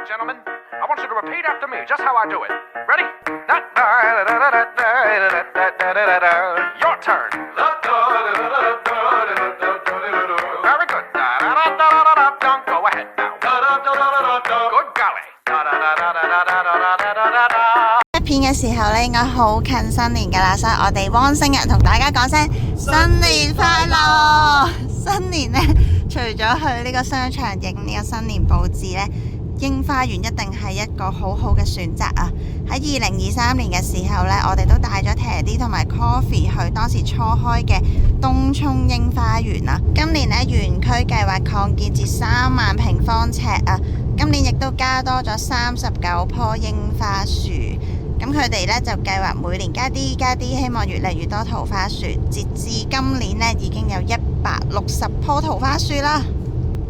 gentlemen, I want you to repeat after me, just how I do it. Ready? Your turn. Very good. Go ahead now. Good golly. 一片嘅時候咧，應該好近新年㗎啦，所以我哋汪星人同大家講聲新年快樂！新年咧，除咗去呢個商場影呢個新年佈置咧，櫻花園一定係一個好好嘅選擇啊！喺2023年嘅時候咧，我哋都帶咗 Teddy 同埋 Coffee 去當時初開嘅東涌櫻花園啊！今年咧園區計劃擴建至3萬平方尺啊！今年亦都加多咗39棵櫻花樹。咁佢哋咧就計劃每年加啲，希望越嚟越多桃花樹。截至今年呢，已經有160棵桃花樹啦。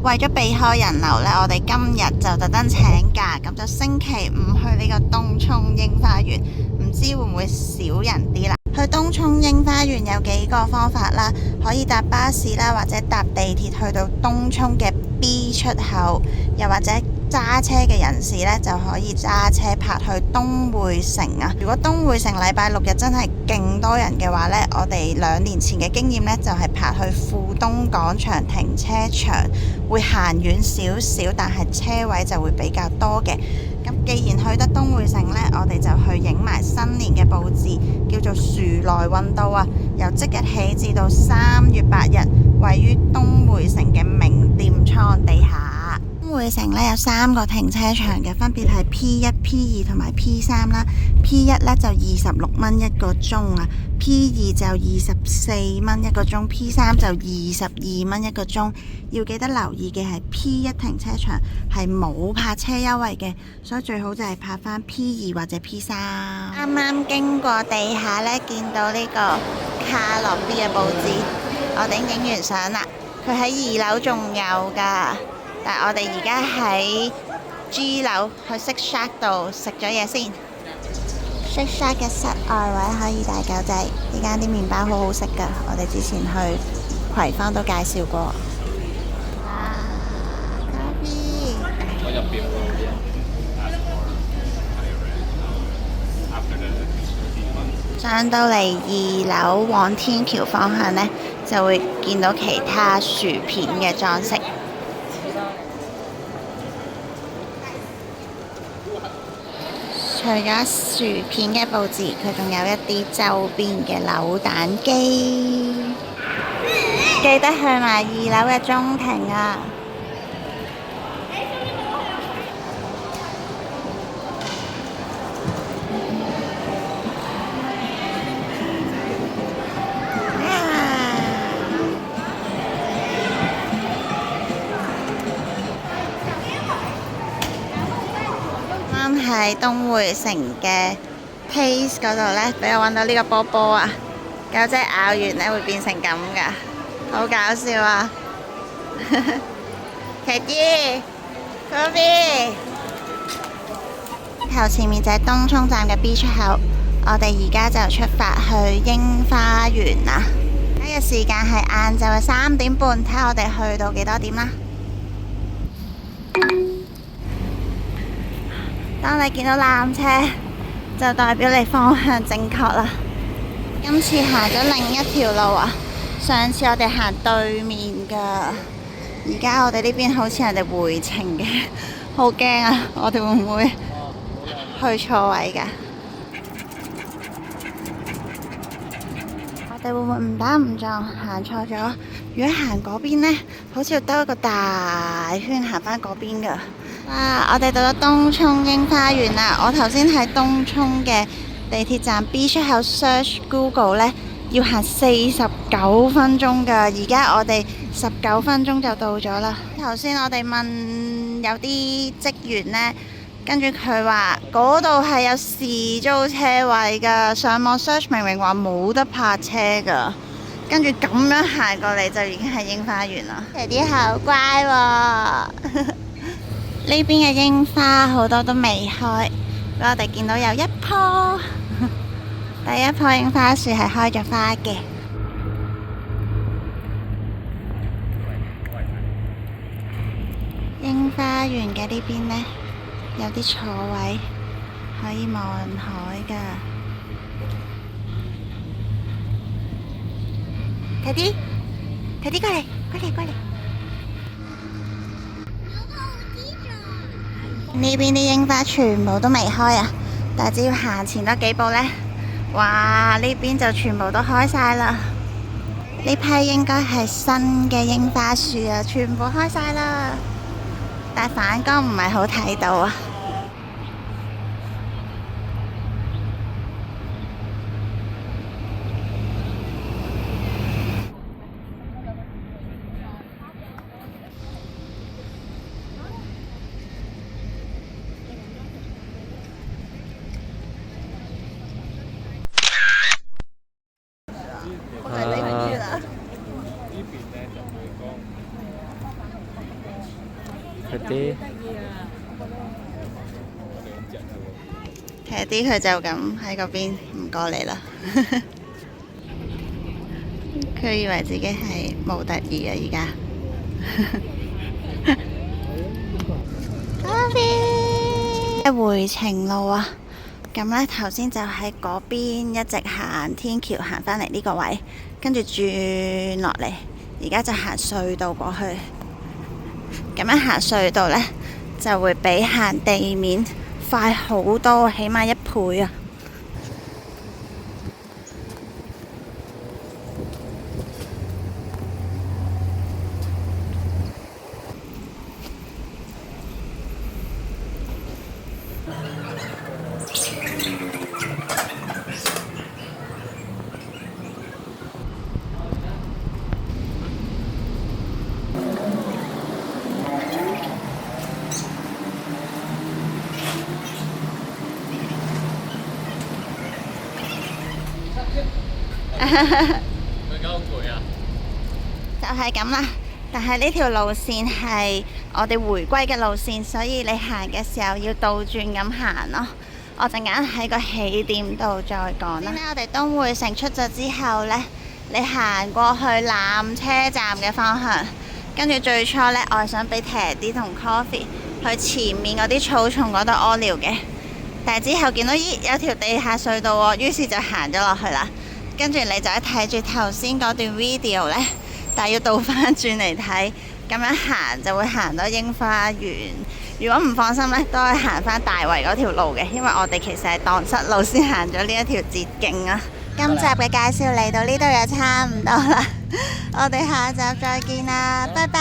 為咗避開人流呢，我哋今日就特登請假，咁就星期5去呢個東涌櫻花園，唔知會唔會少人啲啦？去東涌櫻花園有幾個方法啦，可以搭巴士啦，或者搭地鐵去到東涌嘅 B 出口，又或者揸車嘅人士呢，就可以揸車泊去東匯城啊！如果東匯城禮拜6日真係勁多人嘅話呢，我哋2年前嘅經驗呢，就係泊去富東廣場停車場，會行遠少少，但係車位就會比較多嘅。咁既然去得東匯城呢，我哋就去影埋新年嘅佈置，叫做樹來運到啊！由即日起至到3月8日，位於東匯城嘅名店倉地下。東匯城呢有3個停車場嘅，分別係 P1、P2 同埋 P3 啦。P1 呢就26蚊一個鐘啊 ，P2 就24蚊一個鐘 ，P3 就22蚊一個鐘。要記得留意嘅係 P1 停車場係冇泊車優惠嘅，所以最好就係泊返 P2 或者 P3。啱啱經過地下呢，見到呢個卡樂 B 嘅佈置，我哋影完相啦。佢喺2樓仲有㗎。但係我哋而家喺 G 樓去 Shake Shack 度食咗嘢先。Shake Shack 嘅室外位可以帶狗仔，呢間啲麵包好好食㗎，我哋之前去葵芳都介紹過。哇！咖啡。我入邊會上到嚟2樓往天橋方向呢，就會見到其他薯片嘅裝飾。除咗薯片嘅佈置，佢仲有一啲周邊嘅扭蛋機，記得去埋2樓嘅中庭啊！喺東匯城嘅 Taste 嗰度呢，俾我揾到呢個波波啊！狗仔咬完呢會變成咁噶，好搞笑啊！Teddy，嗰邊頭前面就係東涌站嘅 B 出口，我哋而家就出發去櫻花園啦。呢個時間係晏晝嘅3點半，睇下我哋去到幾多點啦。當你見到纜車，就代表你方向正確啦。今次行咗另一條路啊，上次我哋行對面㗎，而家我哋呢邊好似人哋回程嘅，好驚啊！我哋會唔會去錯位㗎？我哋會唔會誤打誤撞行錯咗？如果行嗰邊呢，好似要兜一個大圈行返嗰邊㗎。哇！我哋到咗東涌櫻花園啦。我頭先喺東涌嘅地鐵站 B 出口 search Google 呢，要行49分鐘㗎。而家我哋19分鐘就到咗啦。頭先我哋問有啲職員呢，跟住佢話嗰度係有時租車位㗎。上網 search 明明話冇得泊車㗎，跟住咁樣行過嚟就已經係櫻花園啦。Teddy好乖喎。呢邊嘅櫻花好多都未開，我哋見到有一棵，第一棵櫻花樹係開咗花嘅。櫻花園嘅呢邊呢，有啲坐位可以望海㗎。睇啲，睇啲過嚟，過嚟，過嚟。呢邊啲櫻花全部都未開啊，但係只要行前多幾步呢，哇！呢邊就全部都開晒啦。呢批應該係新嘅櫻花樹啊，全部開晒啦，但係反光唔係好睇到啊。睇啲佢就咁喺嗰邊唔過嚟啦。佢以為自己係模特兒啊！而家回程路啊，咁呢頭先就喺嗰邊一直行天橋行返嚟呢個位，跟住轉落嚟，而家就行隧道過去。咁樣行隧道呢，就會比行地面快好多，起碼1倍啊！就係咁啦，但係呢條路線係我哋回歸嘅路線，所以你行嘅時候要倒轉咁行咯。我陣間喺個起點度再講啦。我哋東匯城出咗之後呢，你行過去纜車站嘅方向，跟住最初呢，我係想俾 Teddy 同 Coffee 去前面嗰啲草叢嗰度屙尿嘅，但係之後見到咦有條地下隧道喎，於是就行咗落去啦。跟住你就一睇住頭先嗰段 video 呢，但係要倒翻轉嚟睇，咁樣行就會行到櫻花園。如果唔放心呢，都係行翻大圍嗰條路嘅，因為我哋其實係蕩失路先行咗呢一條捷徑啊。今集嘅介紹嚟到呢度又差唔多啦，我哋下集再見啦，拜拜！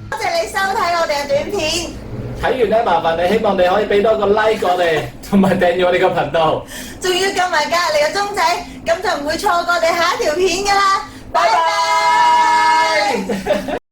多謝你收睇我哋嘅短片。睇完咧，麻煩你希望你可以俾多個 like 我哋，同埋訂閱我哋個頻道，仲要撳埋隔離個鐘仔，咁就唔會錯過我哋下一條片㗎啦。拜拜。